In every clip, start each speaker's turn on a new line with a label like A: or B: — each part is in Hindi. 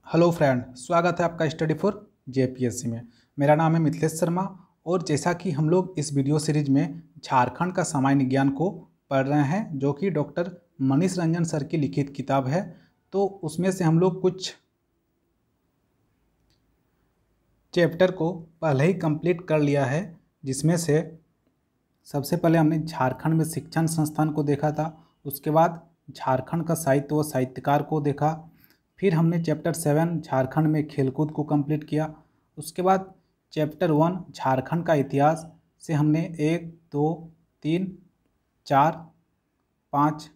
A: हेलो फ्रेंड, स्वागत है आपका स्टडी फॉर जेपीएससी में। मेरा नाम है मिथिलेश शर्मा और जैसा कि हम लोग इस वीडियो सीरीज में झारखंड का सामान्य ज्ञान को पढ़ रहे हैं, जो कि डॉक्टर मनीष रंजन सर की लिखित किताब है। तो उसमें से हम लोग कुछ चैप्टर को पहले ही कंप्लीट कर लिया है, जिसमें से सबसे पहले हमने झारखंड में शिक्षण संस्थान को देखा था। उसके बाद झारखंड का साहित्य व साहित्यकार को देखा। फिर हमने चैप्टर 7 झारखंड में खेलकूद को कंप्लीट किया। उसके बाद चैप्टर 1 झारखंड का इतिहास से हमने 1, 2, 3, 4, 5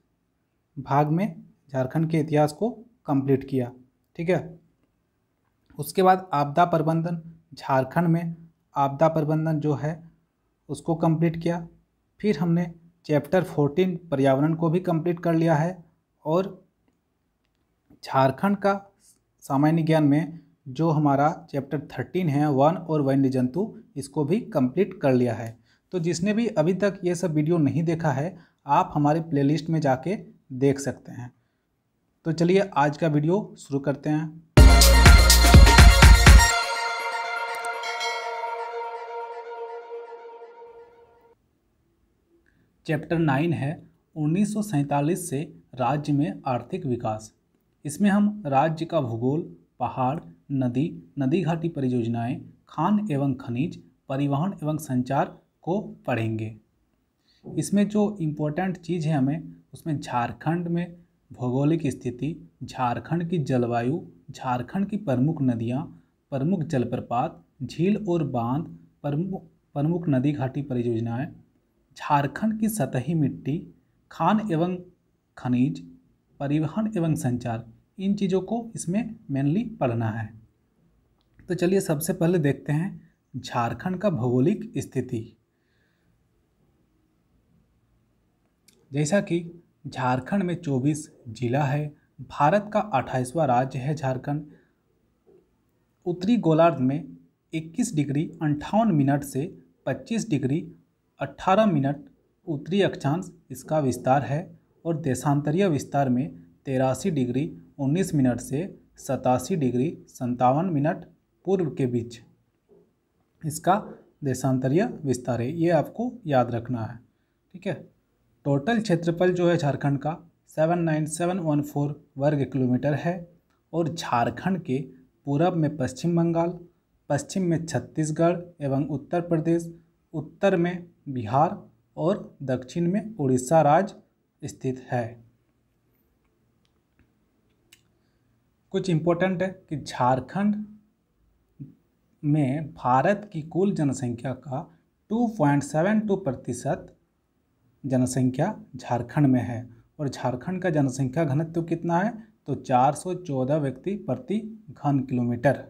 A: भाग में झारखंड के इतिहास को कंप्लीट किया। ठीक है। उसके बाद आपदा प्रबंधन, झारखंड में आपदा प्रबंधन जो है उसको कंप्लीट किया। फिर हमने चैप्टर 14 पर्यावरण को भी कंप्लीट कर लिया है। और झारखंड का सामान्य ज्ञान में जो हमारा चैप्टर 13 है वन और वन्य जंतु, इसको भी कंप्लीट कर लिया है। तो जिसने भी अभी तक ये सब वीडियो नहीं देखा है, आप हमारे प्लेलिस्ट में जाके देख सकते हैं। तो चलिए आज का वीडियो शुरू करते हैं। चैप्टर 9 है 1947 से राज्य में आर्थिक विकास। इसमें हम राज्य का भूगोल, पहाड़, नदी, नदी घाटी परियोजनाएं, खान एवं खनिज, परिवहन एवं संचार को पढ़ेंगे। इसमें जो इम्पोर्टेंट चीज़ है हमें, उसमें झारखंड में भौगोलिक स्थिति, झारखंड की जलवायु, झारखंड की प्रमुख नदियाँ, प्रमुख जलप्रपात, झील और बांध, प्रमुख नदी घाटी परियोजनाएं, झारखंड की सतही मिट्टी, खान एवं खनिज, परिवहन एवं संचार, इन चीज़ों को इसमें मेनली पढ़ना है। तो चलिए सबसे पहले देखते हैं झारखंड का भौगोलिक स्थिति। जैसा कि झारखंड में 24 जिला है, भारत का 28वां राज्य है झारखंड। उत्तरी गोलार्ध में 21 डिग्री 58 मिनट से 25 डिग्री 18 मिनट उत्तरी अक्षांश इसका विस्तार है, और देशांतरीय विस्तार में 83 डिग्री 19 मिनट से 87 डिग्री 57 मिनट पूर्व के बीच इसका देशांतरीय विस्तार है। ये आपको याद रखना है। ठीक है। टोटल क्षेत्रफल जो है झारखंड का 79714 वर्ग किलोमीटर है, और झारखंड के पूरब में पश्चिम बंगाल, पश्चिम में छत्तीसगढ़ एवं उत्तर प्रदेश, उत्तर में बिहार और दक्षिण में उड़ीसा राज्य स्थित है। कुछ इम्पोर्टेंट है कि झारखंड में भारत की कुल जनसंख्या का 2.72% जनसंख्या झारखंड में है, और झारखंड का जनसंख्या घनत्व कितना है, तो 414 व्यक्ति प्रति घन किलोमीटर।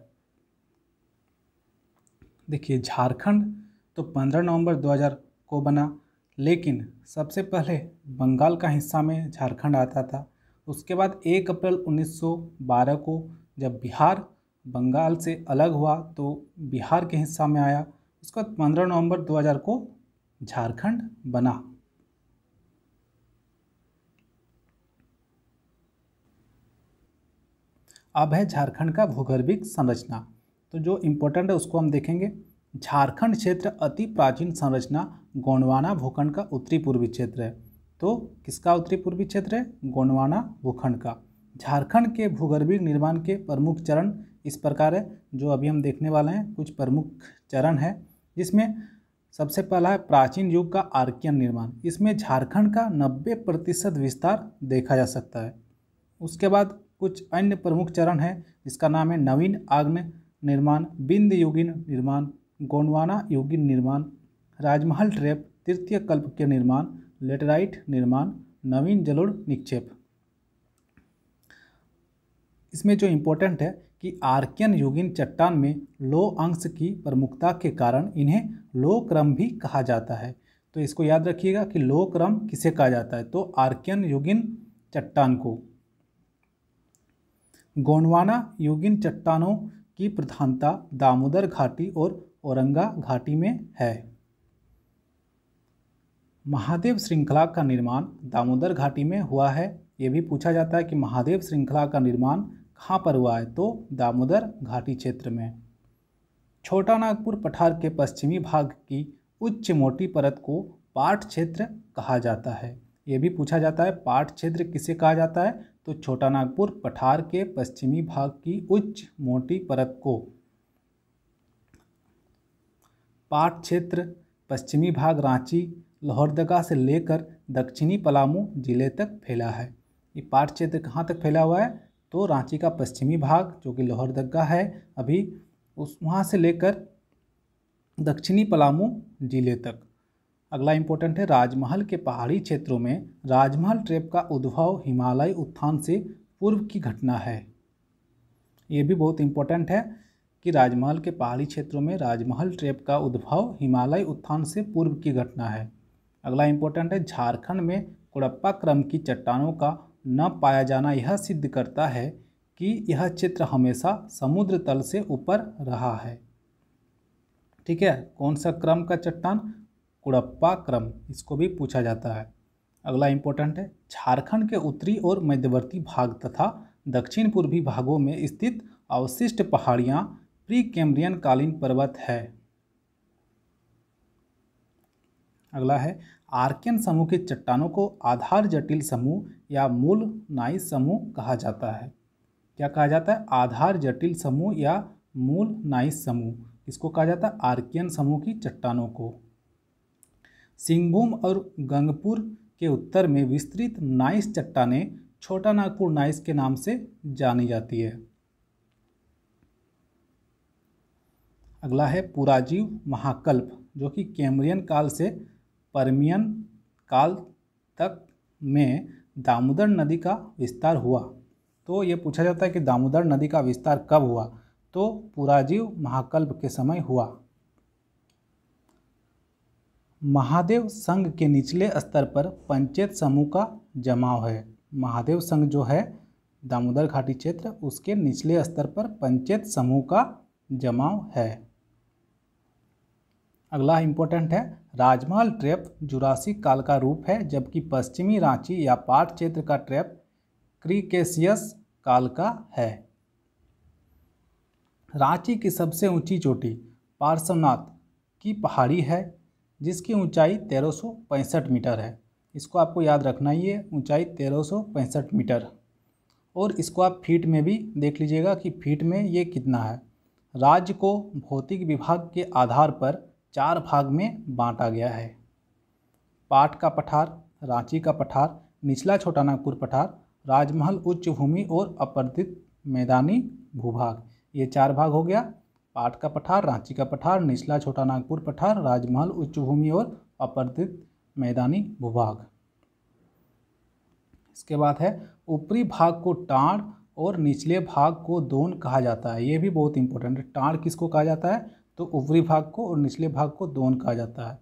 A: देखिए झारखंड तो 15 नवंबर 2000 को बना, लेकिन सबसे पहले बंगाल का हिस्सा में झारखंड आता था। उसके बाद 1 अप्रैल 1912 को जब बिहार बंगाल से अलग हुआ तो बिहार के हिस्सा में आया। उसके बाद 15 नवंबर 2000 को झारखंड बना। अब है झारखंड का भूगर्भिक संरचना। तो जो इम्पोर्टेंट है उसको हम देखेंगे। झारखंड क्षेत्र अति प्राचीन संरचना गोंडवाना भूखंड का उत्तरी पूर्वी क्षेत्र है। तो किसका उत्तरी पूर्वी क्षेत्र है? गोंडवाना भूखंड का। झारखंड के भूगर्भिक निर्माण के प्रमुख चरण इस प्रकार है, जो अभी हम देखने वाले हैं। कुछ प्रमुख चरण है, जिसमें सबसे पहला है प्राचीन युग का आर्कियन निर्माण। इसमें झारखंड का 90% विस्तार देखा जा सकता है। उसके बाद कुछ अन्य प्रमुख चरण है, जिसका नाम है नवीन आग्नेय निर्माण, बिंद युगीन निर्माण, गोंडवाना युगीन निर्माण, राजमहल ट्रैप, तृतीय कल्प के निर्माण, लेटराइट निर्माण, नवीन जलोढ़ निक्षेप। इसमें जो इम्पोर्टेंट है कि आर्कियन युगीन चट्टान में लो अंश की प्रमुखता के कारण इन्हें लो क्रम भी कहा जाता है। तो इसको याद रखिएगा कि लो क्रम किसे कहा जाता है, तो आर्कियन युगीन चट्टान को। गोंडवाना युगीन चट्टानों की प्रधानता दामोदर घाटी और औरंगा घाटी में है। महादेव श्रृंखला का निर्माण दामोदर घाटी में हुआ है। ये भी पूछा जाता है कि महादेव श्रृंखला का निर्माण कहाँ पर हुआ है? तो दामोदर घाटी क्षेत्र में। छोटा नागपुर पठार के पश्चिमी भाग की उच्च मोटी परत को पाट क्षेत्र कहा जाता है। ये भी पूछा जाता है, पाट क्षेत्र किसे कहा जाता है? तो छोटा नागपुर पठार के पश्चिमी भाग की उच्च मोटी परत को पाट क्षेत्र। पश्चिमी भाग रांची लोहरदगा से लेकर दक्षिणी पलामू जिले तक फैला है। ये पाट क्षेत्र कहाँ तक फैला हुआ है? तो रांची का पश्चिमी भाग जो कि लोहरदगा है अभी, उस वहाँ से लेकर दक्षिणी पलामू जिले तक। अगला इंपॉर्टेंट है, राजमहल के पहाड़ी क्षेत्रों में राजमहल ट्रैप का उद्भव हिमालय उत्थान से पूर्व की घटना है। ये भी बहुत इंपॉर्टेंट है कि राजमहल के पहाड़ी क्षेत्रों में राजमहल ट्रैप का उद्भव हिमालय उत्थान से पूर्व की घटना है। अगला इंपॉर्टेंट है, झारखंड में कुड़प्पा क्रम की चट्टानों का न पाया जाना यह सिद्ध करता है कि यह क्षेत्र हमेशा समुद्र तल से ऊपर रहा है। ठीक है, कौन सा क्रम का चट्टान? कुड़प्पा क्रम, इसको भी पूछा जाता है। अगला इंपॉर्टेंट है, झारखंड के उत्तरी और मध्यवर्ती भाग तथा दक्षिण पूर्वी भागों में स्थित अवशिष्ट पहाड़ियाँ प्री कैम्ब्रियन कालीन पर्वत है। अगला है, आर्कियन समूह के चट्टानों को आधार जटिल समूह या मूल नाइस समूह कहा जाता है। क्या कहा जाता है? आधार जटिल समूह या मूल नाइस समूह, इसको कहा जाता है आर्कियन समूह की चट्टानों को। सिंहभूम और गंगपुर के उत्तर में विस्तृत नाइस चट्टानें छोटा नागपुर नाइस के नाम से जानी जाती है। अगला है, पुराजीव महाकल्प जो कि कैम्ब्रियन काल से पर्मियन काल तक में दामोदर नदी का विस्तार हुआ। तो ये पूछा जाता है कि दामोदर नदी का विस्तार कब हुआ? तो पुराजीव महाकल्प के समय हुआ। महादेव संघ के निचले स्तर पर पंचायत समूह का जमाव है। महादेव संघ जो है दामोदर घाटी क्षेत्र, उसके निचले स्तर पर पंचायत समूह का जमाव है। अगला इंपॉर्टेंट है, राजमहल ट्रैप जुरासिक काल का रूप है जबकि पश्चिमी रांची या पाट क्षेत्र का ट्रैप क्रीटेशियस काल का है। रांची की सबसे ऊंची चोटी पार्श्वनाथ की पहाड़ी है जिसकी ऊंचाई 1365 मीटर है। इसको आपको याद रखना ही है, ऊंचाई 1365 मीटर। और इसको आप फीट में भी देख लीजिएगा कि फीट में ये कितना है। राज्य को भौतिक विभाग के आधार पर 4 भाग में बांटा गया है। पाट का पठार, रांची का पठार, निचला छोटा नागपुर पठार, राजमहल उच्च भूमि और अपर्दित मैदानी भूभाग। ये 4 भाग हो गया, पाट का पठार, रांची का पठार, निचला छोटा नागपुर पठार, राजमहल उच्च भूमि और अपर्दित मैदानी भूभाग। इसके बाद है, ऊपरी भाग को टाड़ और निचले भाग को दोन कहा जाता है। ये भी बहुत इंपॉर्टेंट है। टाड़ किसको कहा जाता है? तो ऊपरी भाग को, और निचले भाग को दोन कहा जाता है।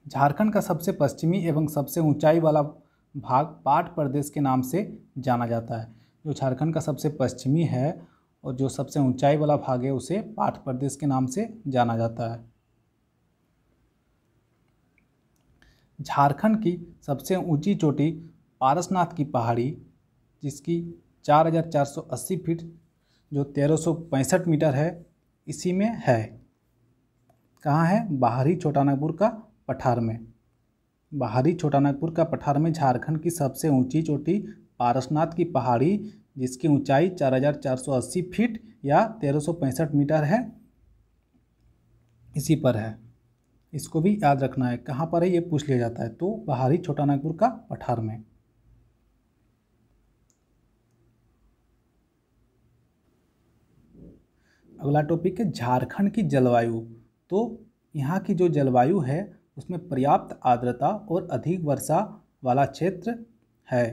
A: झारखंड का सबसे पश्चिमी एवं सबसे ऊंचाई वाला भाग पाट प्रदेश के नाम से जाना जाता है। जो झारखंड का सबसे पश्चिमी है और जो सबसे ऊंचाई वाला भाग है उसे पाट प्रदेश के नाम से जाना जाता है। झारखंड की सबसे ऊंची चोटी पारसनाथ की पहाड़ी जिसकी 4480 फीट जो 1365 मीटर है, इसी में है। कहाँ है? बाहरी छोटा नागपुर का पठार में। बाहरी छोटा नागपुर का पठार में झारखंड की सबसे ऊंची चोटी पारसनाथ की पहाड़ी जिसकी ऊंचाई 4480 फीट या 1365 मीटर है, इसी पर है। इसको भी याद रखना है, कहाँ पर है ये पूछ लिया जाता है। तो बाहरी छोटा नागपुर का पठार में। अगला टॉपिक है झारखंड की जलवायु। तो यहाँ की जो जलवायु है उसमें पर्याप्त आर्द्रता और अधिक वर्षा वाला क्षेत्र है।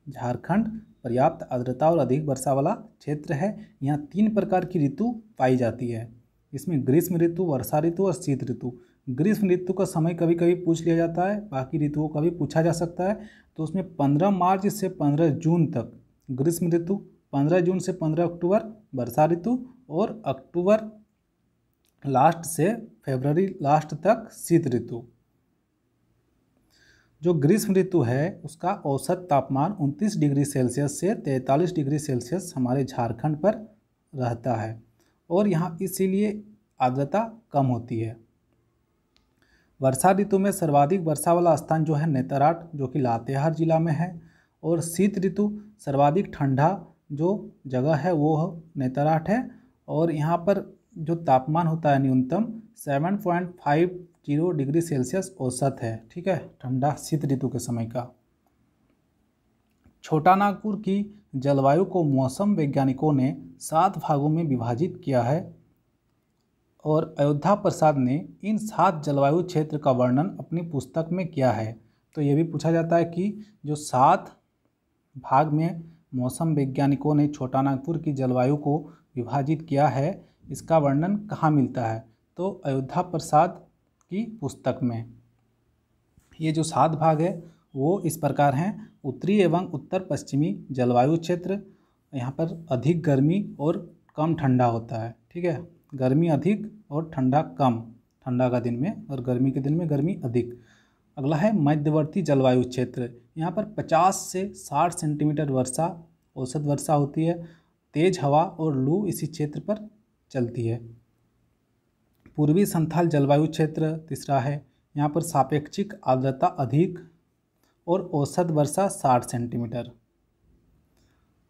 A: झारखंड पर्याप्त आर्द्रता और अधिक वर्षा वाला क्षेत्र है। यहाँ 3 प्रकार की ऋतु पाई जाती है। इसमें ग्रीष्म ऋतु, वर्षा ऋतु और शीत ऋतु। ग्रीष्म ऋतु का समय कभी कभी पूछ लिया जाता है, बाकी ऋतुओं का भी पूछा जा सकता है। तो उसमें 15 मार्च से 15 जून तक ग्रीष्म ऋतु, 15 जून से 15 अक्टूबर वर्षा ऋतु और अक्टूबर लास्ट से फरवरी लास्ट तक शीत ऋतु। जो ग्रीष्म ऋतु है उसका औसत तापमान 29 डिग्री सेल्सियस से 43 डिग्री सेल्सियस हमारे झारखंड पर रहता है और यहाँ इसीलिए आर्द्रता कम होती है। वर्षा ऋतु में सर्वाधिक वर्षा वाला स्थान जो है नेतरहाट, जो कि लातेहार जिला में है, और शीत ऋतु सर्वाधिक ठंडा जो जगह है वो नेतरहाट है, और यहाँ पर जो तापमान होता है न्यूनतम 7.50 डिग्री सेल्सियस औसत है। ठीक है, ठंडा शीत ऋतु के समय का। छोटा नागपुर की जलवायु को मौसम वैज्ञानिकों ने 7 भागों में विभाजित किया है और अयोध्या प्रसाद ने इन 7 जलवायु क्षेत्र का वर्णन अपनी पुस्तक में किया है। तो ये भी पूछा जाता है कि जो 7 भाग में मौसम वैज्ञानिकों ने छोटा नागपुर की जलवायु को विभाजित किया है, इसका वर्णन कहाँ मिलता है? तो अयोध्या प्रसाद की पुस्तक में। ये जो 7 भाग है वो इस प्रकार हैं। उत्तरी एवं उत्तर पश्चिमी जलवायु क्षेत्र, यहाँ पर अधिक गर्मी और कम ठंडा होता है। ठीक है, गर्मी अधिक और ठंडा कम, ठंडा का दिन में और गर्मी के दिन में गर्मी अधिक। अगला है मध्यवर्ती जलवायु क्षेत्र, यहाँ पर 50 से 60 सेंटीमीटर वर्षा, औसत वर्षा होती है। तेज हवा और लू इसी क्षेत्र पर चलती है। पूर्वी संथाल जलवायु क्षेत्र तीसरा है, यहाँ पर सापेक्षिक आर्द्रता अधिक और औसत वर्षा 60 सेंटीमीटर।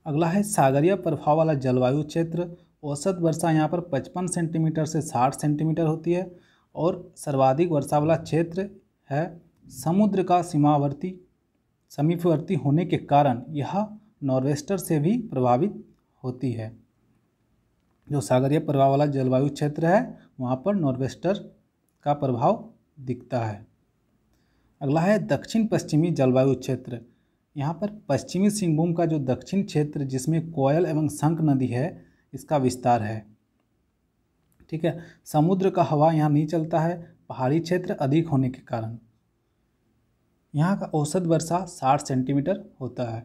A: अगला है सागरीय प्रभाव वाला जलवायु क्षेत्र, औसत वर्षा यहाँ पर 55 सेंटीमीटर से 60 सेंटीमीटर होती है और सर्वाधिक वर्षा वाला क्षेत्र है। समुद्र का समीपवर्ती होने के कारण यह नॉर्वेस्टर से भी प्रभावित होती है। जो सागरीय प्रभाव वाला जलवायु क्षेत्र है वहाँ पर नॉर्वेस्टर का प्रभाव दिखता है। अगला है दक्षिण पश्चिमी जलवायु क्षेत्र, यहाँ पर पश्चिमी सिंहभूम का जो दक्षिण क्षेत्र जिसमें कोयल एवं शंख नदी है इसका विस्तार है। ठीक है, समुद्र का हवा यहाँ नहीं चलता है, पहाड़ी क्षेत्र अधिक होने के कारण। यहाँ का औसत वर्षा 60 सेंटीमीटर होता है।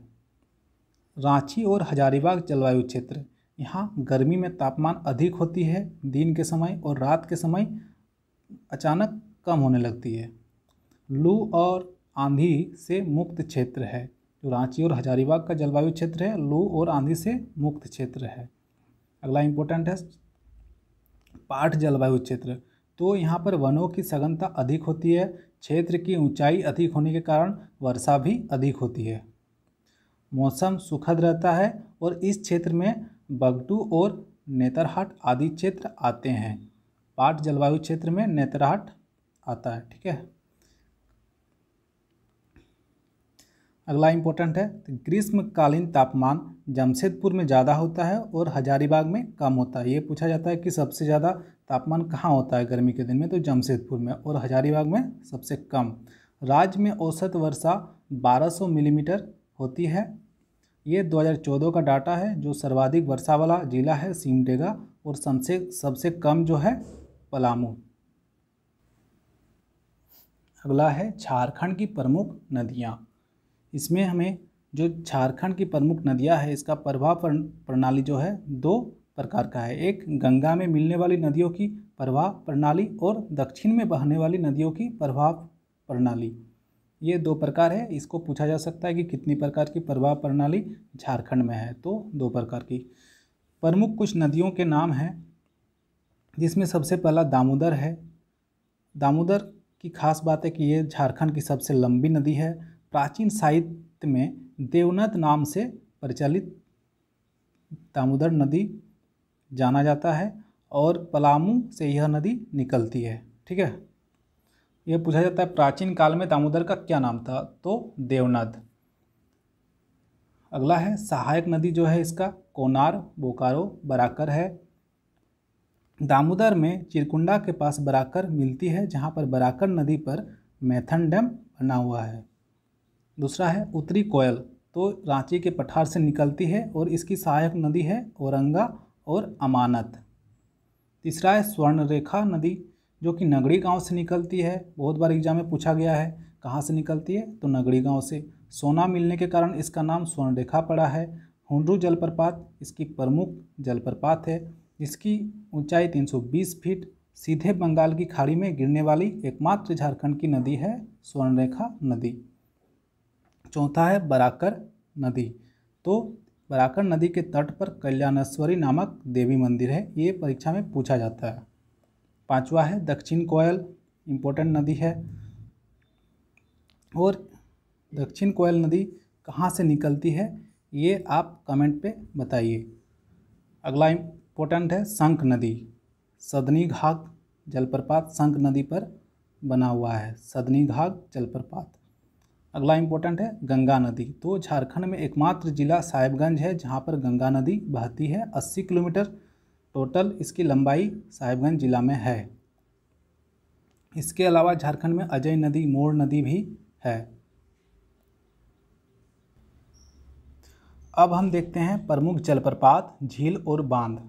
A: रांची और हजारीबाग जलवायु क्षेत्र, यहाँ गर्मी में तापमान अधिक होती है दिन के समय और रात के समय अचानक कम होने लगती है। लू और आंधी से मुक्त क्षेत्र है। जो रांची और हजारीबाग का जलवायु क्षेत्र है लू और आंधी से मुक्त क्षेत्र है। अगला इम्पोर्टेंट है पाठ जलवायु क्षेत्र, तो यहाँ पर वनों की सघनता अधिक होती है, क्षेत्र की ऊंचाई अधिक होने के कारण वर्षा भी अधिक होती है। मौसम सुखद रहता है और इस क्षेत्र में बगटू और नेतरहाट आदि क्षेत्र आते हैं। पाठ जलवायु क्षेत्र में नेतरहाट आता है। ठीक है, अगला इम्पोर्टेंट है ग्रीष्मकालीन तापमान जमशेदपुर में ज़्यादा होता है और हजारीबाग में कम होता है। ये पूछा जाता है कि सबसे ज़्यादा तापमान कहाँ होता है गर्मी के दिन में, तो जमशेदपुर में, और हजारीबाग में सबसे कम। राज्य में औसत वर्षा 1200 मिलीमीटर होती है। ये 2014 का डाटा है। जो सर्वाधिक वर्षा वाला जिला है सिमडेगा और सबसे कम जो है पलामू। अगला है झारखंड की प्रमुख नदियाँ। इसमें हमें जो झारखंड की प्रमुख नदियाँ है इसका प्रवाह प्रणाली जो है 2 प्रकार का है। एक गंगा में मिलने वाली नदियों की प्रवाह प्रणाली और दक्षिण में बहने वाली नदियों की प्रवाह प्रणाली, ये 2 प्रकार है। इसको पूछा जा सकता है कि कितनी प्रकार की प्रवाह प्रणाली झारखंड में है, तो 2 प्रकार की। प्रमुख कुछ नदियों के नाम हैं जिसमें सबसे पहला दामोदर है। दामोदर की खास बात है कि ये झारखंड की सबसे लंबी नदी है। प्राचीन साहित्य में देवनद नाम से प्रचलित दामोदर नदी जाना जाता है और पलामू से यह नदी निकलती है। ठीक है, यह पूछा जाता है प्राचीन काल में दामोदर का क्या नाम था, तो देवनद। अगला है सहायक नदी जो है इसका कोनार, बोकारो, बराकर है। दामोदर में चिरकुंडा के पास बराकर मिलती है जहाँ पर बराकर नदी पर मैथन डैम बना हुआ है। दूसरा है उत्तरी कोयल, तो रांची के पठार से निकलती है और इसकी सहायक नदी है औरंगा और अमानत। तीसरा है स्वर्णरेखा नदी जो कि नगड़ी गांव से निकलती है। बहुत बार एग्जाम में पूछा गया है कहाँ से निकलती है, तो नगड़ी गांव से। सोना मिलने के कारण इसका नाम स्वर्णरेखा पड़ा है। हुंडरू जलप्रपात इसकी प्रमुख जलप्रपात है। इसकी ऊंचाई 320 फीट, सीधे बंगाल की खाड़ी में गिरने वाली एकमात्र झारखंड की नदी है स्वर्णरेखा नदी। चौथा है बराकर नदी। तो बराकर नदी के तट पर कल्याणेश्वरी नामक देवी मंदिर है, ये परीक्षा में पूछा जाता है। पांचवा है दक्षिण कोयल, इम्पोर्टेंट नदी है। और दक्षिण कोयल नदी कहाँ से निकलती है ये आप कमेंट पे बताइए। अगला इम्पोर्टेंट है शंख नदी, सदनी घाट जलप्रपात शंख नदी पर बना हुआ है, सदनी घाट जलप्रपात। अगला इम्पोर्टेंट है गंगा नदी। तो झारखंड में एकमात्र जिला साहिबगंज है जहाँ पर गंगा नदी बहती है। 80 किलोमीटर टोटल इसकी लंबाई साहिबगंज जिला में है। इसके अलावा झारखंड में अजय नदी, मोर नदी भी है। अब हम देखते हैं प्रमुख जलप्रपात, झील और बांध।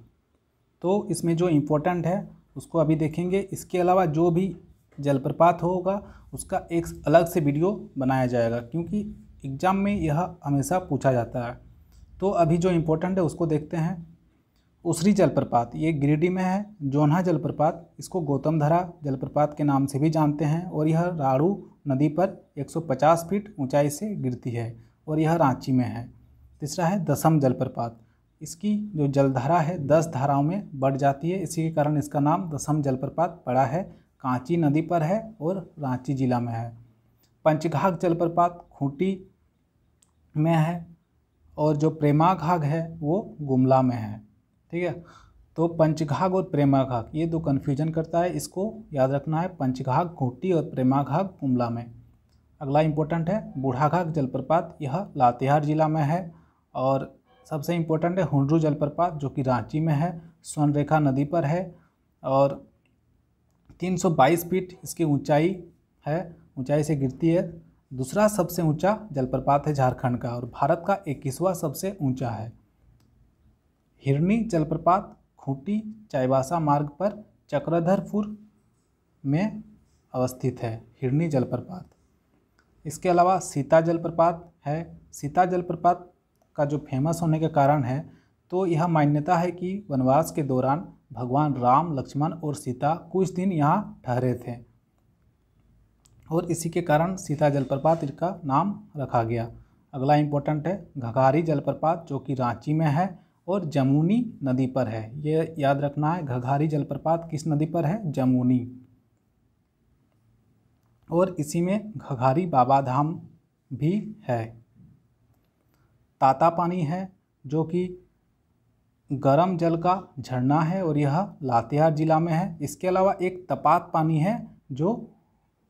A: तो इसमें जो इम्पोर्टेंट है उसको अभी देखेंगे। इसके अलावा जो भी जलप्रपात होगा उसका एक अलग से वीडियो बनाया जाएगा, क्योंकि एग्ज़ाम में यह हमेशा पूछा जाता है। तो अभी जो इम्पोर्टेंट है उसको देखते हैं। उसरी जलप्रपात, ये गिरिडीह में है। जोन्हा जलप्रपात, इसको गौतमधरा जलप्रपात के नाम से भी जानते हैं, और यह राड़ू नदी पर 150 फीट ऊंचाई से गिरती है, और यह रांची में है। तीसरा है दसम जलप्रपात, इसकी जो जलधारा है 10 धाराओं में बढ़ जाती है, इसी के कारण इसका नाम दसम जलप्रपात पड़ा है। कांची नदी पर है और रांची जिला में है। पंचघाघ जलप्रपात खूंटी में है, और जो प्रेमाघाघ है वो गुमला में है। ठीक है, तो पंचघाघ और प्रेमाघाघ ये दो कन्फ्यूजन करता है, इसको याद रखना है। पंचघाघ खूंटी और प्रेमाघाघ गुमला में। अगला इम्पोर्टेंट है बूढ़ाघाघ जलप्रपात, यह लातेहार जिला में है। और सबसे इम्पोर्टेंट है हुंड्रू जलप्रपात जो कि रांची में है, स्वर्णरेखा नदी पर है, और 322 फीट इसकी ऊंचाई है, ऊंचाई से गिरती है। दूसरा सबसे ऊंचा जलप्रपात है झारखंड का, और भारत का 21वां सबसे ऊंचा है। हिरनी जलप्रपात खूंटी चाईबासा मार्ग पर चक्रधरपुर में अवस्थित है, हिरनी जलप्रपात। इसके अलावा सीता जलप्रपात है। सीता जलप्रपात का जो फेमस होने के कारण है, तो यह मान्यता है कि वनवास के दौरान भगवान राम, लक्ष्मण और सीता कुछ दिन यहाँ ठहरे थे, और इसी के कारण सीता जलप्रपात इसका नाम रखा गया। अगला इम्पोर्टेंट है घघारी जलप्रपात जो कि रांची में है और जमुनी नदी पर है। ये याद रखना है, घघारी जलप्रपात किस नदी पर है? जमुनी। और इसी में घघारी बाबा धाम भी है। ताता पानी है जो कि गर्म जल का झरना है, और यह लातेहार जिला में है। इसके अलावा एक तपात पानी है जो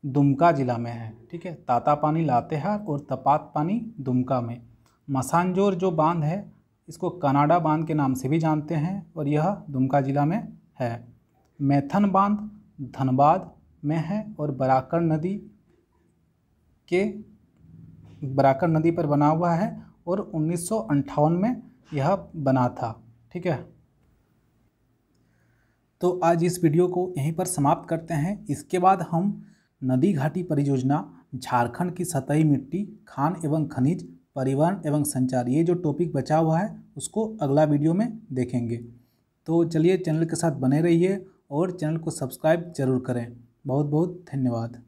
A: दुमका जिला में है। ठीक है, ताता पानी लातेहार और तपात पानी दुमका में। मसानजोर जो बांध है इसको कनाडा बांध के नाम से भी जानते हैं, और यह दुमका जिला में है। मैथन बांध धनबाद में है, और बराकर नदी पर बना हुआ है, और 1958 में यह बना था। ठीक है, तो आज इस वीडियो को यहीं पर समाप्त करते हैं। इसके बाद हम नदी घाटी परियोजना, झारखंड की सतही मिट्टी, खान एवं खनिज, परिवहन एवं संचार, ये जो टॉपिक बचा हुआ है उसको अगला वीडियो में देखेंगे। तो चलिए, चैनल के साथ बने रहिए और चैनल को सब्सक्राइब जरूर करें। बहुत बहुत धन्यवाद।